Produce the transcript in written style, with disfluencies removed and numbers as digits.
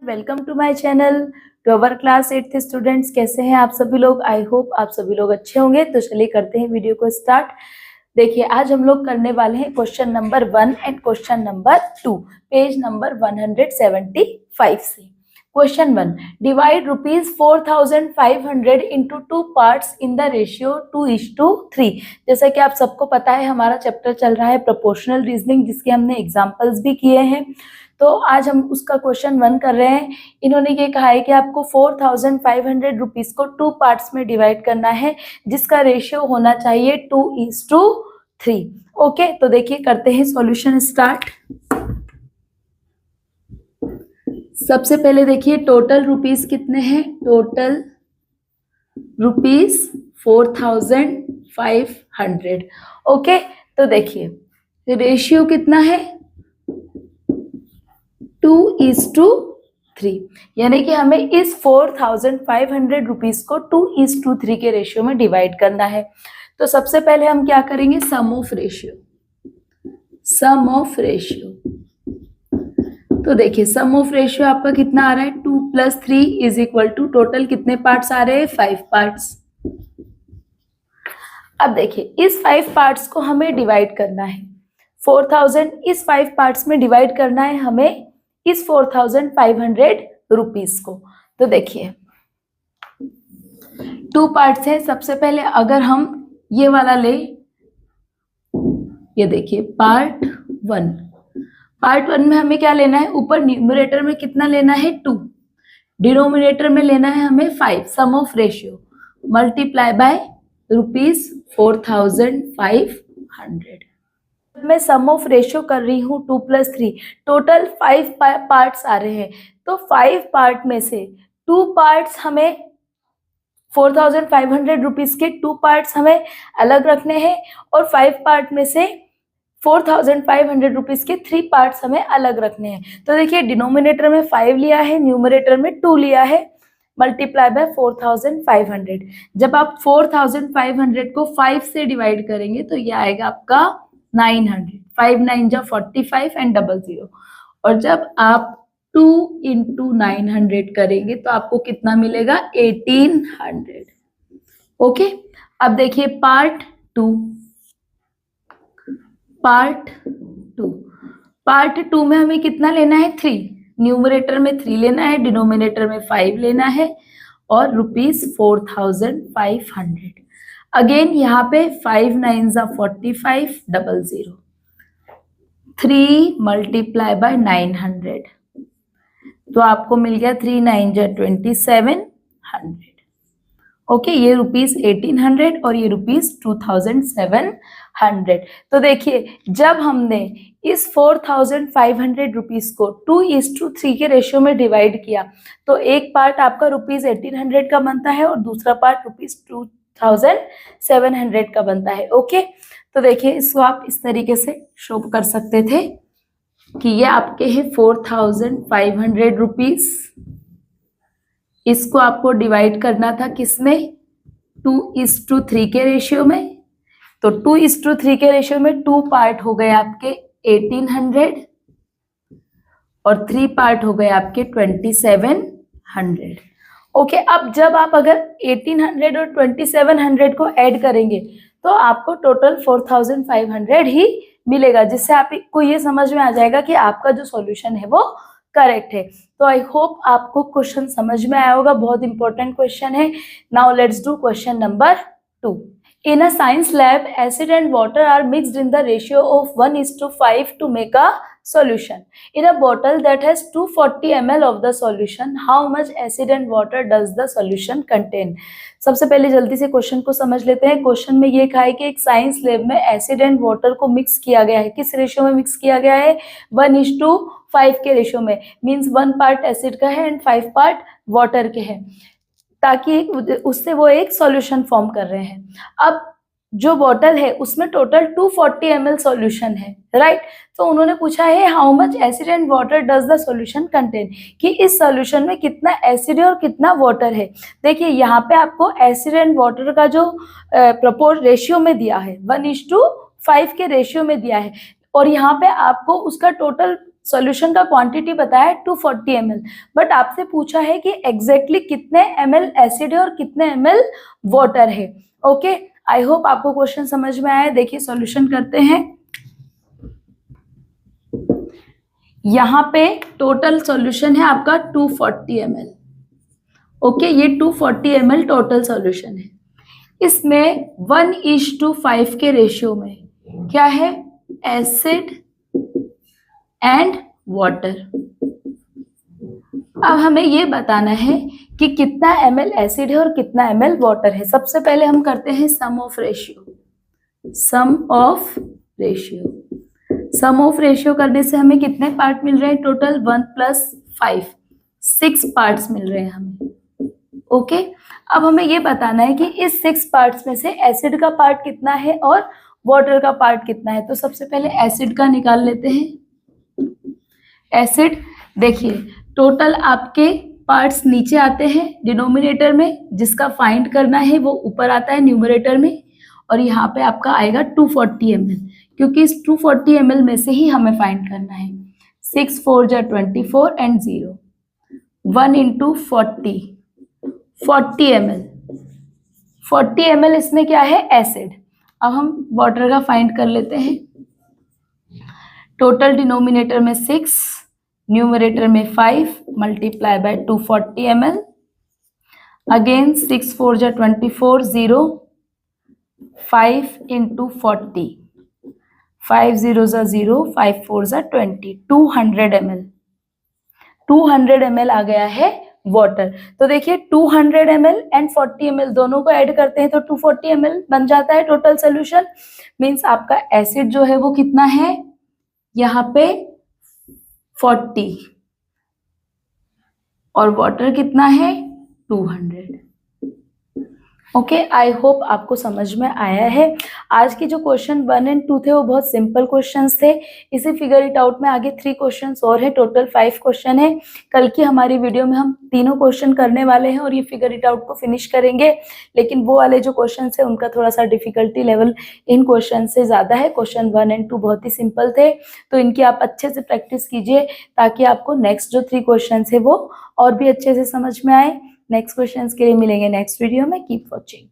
Welcome to my channel to our class 8th students. कैसे हैं आप सभी लोग? आई होप आप सभी लोग अच्छे होंगे। तो चलिए करते हैं वीडियो को स्टार्ट। देखिए आज हम लोग करने वाले हैं question number 1 and question number 2 page number 175 से। Question 1, divide ₹4,500 into 2 parts in the ratio 2:3। जैसा कि आप सबको पता है हमारा चैप्टर चल रहा है प्रोपोर्शनल रीजनिंग, जिसके हमने एग्जाम्पल्स भी किए हैं। तो आज हम उसका क्वेश्चन 1 कर रहे हैं। इन्होंने ये कहा है कि आपको 4,500 रुपीज को 2 पार्ट्स में डिवाइड करना है, जिसका रेशियो होना चाहिए 2:3। ओके, तो देखिए करते हैं सॉल्यूशन स्टार्ट। सबसे पहले देखिए टोटल रुपीस कितने हैं। Total rupees 4,500। ओके, तो देखिए रेशियो कितना है 2:3, यानी कि हमें इस 4,500 रुपीज को 2:3 के रेशियो में डिवाइड करना है। तो सबसे पहले हम क्या करेंगे, sum of ratio. Sum of ratio, तो देखिए सम ऑफ रेशियो आपका कितना आ रहा है 2 + 3 इज इक्वल टू टोटल कितने पार्ट्स आ रहे हैं 5 पार्ट्स। अब देखिए इस 5 पार्ट्स को हमें डिवाइड करना है। 4,000 इस 5 पार्ट्स में डिवाइड करना है हमें इस 4,500 रुपीज को। तो देखिए 2 पार्ट्स है। सबसे पहले अगर हम ये वाला ले, ये देखिए पार्ट 1। पार्ट 1 में हमें क्या लेना है, ऊपर न्यूमरेटर में कितना लेना है 2, डिनोमिनेटर में लेना है हमें 5। सम ऑफ रेशियो मल्टीप्लाई बाय ₹4,500। मैं सम ऑफ रेशियो कर रही हूँ 2 + 3, टोटल 5 पार्ट्स आ रहे हैं। तो 5 पार्ट में से 2 पार्ट्स हमें 4,500 रुपीज के 2 पार्ट्स हमें अलग रखने हैं, और 5 पार्ट में से 4,500 रुपीज के 3 पार्ट्स हमें अलग रखने हैं। तो देखिए डिनोमिनेटर में 5 लिया है, न्यूमरेटर में 2 लिया है, मल्टीप्लाई बाय 4,500। जब आप 4,500 को 5 से डिवाइड करेंगे तो ये आएगा आपका 900। 5 9 जा 45 एंड 00। और जब आप 2 × 900 करेंगे तो आपको कितना मिलेगा 1800। ओके, अब देखिए पार्ट 2। पार्ट 2 में हमें कितना लेना है 3। न्यूमरेटर में 3 लेना है, डिनोमिनेटर में 5 लेना है, और ₹4,500। अगेन यहाँ पे 5 9 जा 45 00। 3 मल्टीप्लाई बाय 900, तो आपको मिल गया 3 9 जा 2700। ओके, ये ₹1800 और ये ₹2700। तो देखिए जब हमने इस 4,500 रुपीज को 2:3 के रेशियो में डिवाइड किया तो एक पार्ट आपका ₹1800 का बनता है और दूसरा पार्ट ₹2700 का बनता है। ओके, तो देखिए इसको आप इस तरीके से शो कर सकते थे कि ये आपके हैं 4,500 रुपीज। इसको आपको डिवाइड करना था किसमें 2:3 के रेशियो में। तो 2:3 के रेशियो में 2 पार्ट हो गए आपके 1800 और 3 पार्ट हो गए आपके 2700। ओके, अब जब आप अगर 1800 और 2700 को ऐड करेंगे तो आपको टोटल 4,500 ही मिलेगा, जिससे आपको ये समझ में आ जाएगा कि आपका जो सॉल्यूशन है वो करेक्ट है। तो आई होप आपको क्वेश्चन समझ में आया होगा। बहुत इंपॉर्टेंट क्वेश्चन है। Now let's do question number 2। In a science lab, acid and water are mixed in the ratio of 1:5 to make a solution. In a bottle that has 240 ml of the solution, how much acid and water does the solution contain? सबसे पहले जल्दी से question को समझ लेते हैं। Question में ये कहा है कि एक साइंस लैब में एसिड एंड वाटर को मिक्स किया गया है। किस रेशियो में मिक्स किया गया है 1:5 के रेशियो में। मीन्स 1 पार्ट एसिड का है एंड 5 पार्ट वाटर के हैं, ताकि उससे वो एक सॉल्यूशन फॉर्म कर रहे हैं। अब जो बॉटल है उसमें टोटल 240 ml सॉल्यूशन है, राइट। तो उन्होंने पूछा है how much acid and water does the solution contain, कि इस सॉल्यूशन में कितना एसिड है और कितना वाटर है। देखिए यहाँ पे आपको एसिड एंड वाटर का जो प्रपोज रेशियो में दिया है 1:5 के रेशियो में दिया है, और यहाँ पे आपको उसका टोटल सॉल्यूशन का क्वांटिटी बताया 240 ml, बट आपसे पूछा है कि एग्जैक्टली कितने ml एसिड है और कितने ml वाटर है। ओके, आई होप आपको क्वेश्चन समझ में आया। देखिए सॉल्यूशन करते हैं। यहाँ पे टोटल सॉल्यूशन है आपका 240 ml। ओके, ये 240 ml टोटल सॉल्यूशन है। इसमें 1:5 के रेशियो में क्या है, एसिड एंड वाटर। अब हमें ये बताना है कि कितना ml एसिड है और कितना ml वाटर है। सबसे पहले हम करते हैं sum of ratio. Sum of ratio, sum of ratio करने से हमें कितने पार्ट मिल रहे हैं, टोटल 1 + 5, 6 पार्ट्स मिल रहे हैं हमें। ओके, अब हमें ये बताना है कि इस 6 पार्ट्स में से एसिड का पार्ट कितना है और वाटर का पार्ट कितना है। तो सबसे पहले एसिड का निकाल लेते हैं। एसिड, देखिए टोटल आपके पार्ट्स नीचे आते हैं डिनोमिनेटर में, जिसका फाइंड करना है वो ऊपर आता है न्यूमरेटर में, और यहाँ पे आपका आएगा 240 ml, क्योंकि इस 240 ml में से ही हमें फाइंड करना है। 6 4 जा 24 एंड 0, 1 × 40, 40 ml। 40 ml इसमें क्या है, एसिड। अब हम वाटर का फाइंड कर लेते हैं। टोटल डिनोमिनेटर में 6, न्यूमरेटर में 5 मल्टीप्लाई बाय 240 ml। अगेन 6 4 जा 24, 0, 5 × 40, 5 0 जा 0, 5 4 जा 20, 200 ml। 200 ml आ गया है वाटर। तो देखिए 200 ml एंड 40 ml दोनों को ऐड करते हैं तो 240 ml बन जाता है टोटल सोल्यूशन। मीन्स आपका एसिड जो है वो कितना है, यहाँ पे 40, और वाटर कितना है, 200। ओके, आई होप आपको समझ में आया है। आज के जो क्वेश्चन 1 और 2 थे वो बहुत सिंपल क्वेश्चंस थे। इसी फिगर इट आउट में आगे 3 क्वेश्चंस और है, टोटल 5 क्वेश्चन है। कल की हमारी वीडियो में हम तीनों क्वेश्चन करने वाले हैं और ये फिगर इट आउट को फिनिश करेंगे। लेकिन वो वाले जो क्वेश्चन है उनका थोड़ा सा डिफिकल्टी लेवल इन क्वेश्चन से ज़्यादा है। क्वेश्चन 1 और 2 बहुत ही सिंपल थे, तो इनकी आप अच्छे से प्रैक्टिस कीजिए ताकि आपको नेक्स्ट जो 3 क्वेश्चन है वो और भी अच्छे से समझ में आए। नेक्स्ट क्वेश्चंस के लिए मिलेंगे नेक्स्ट वीडियो में। Keep watching.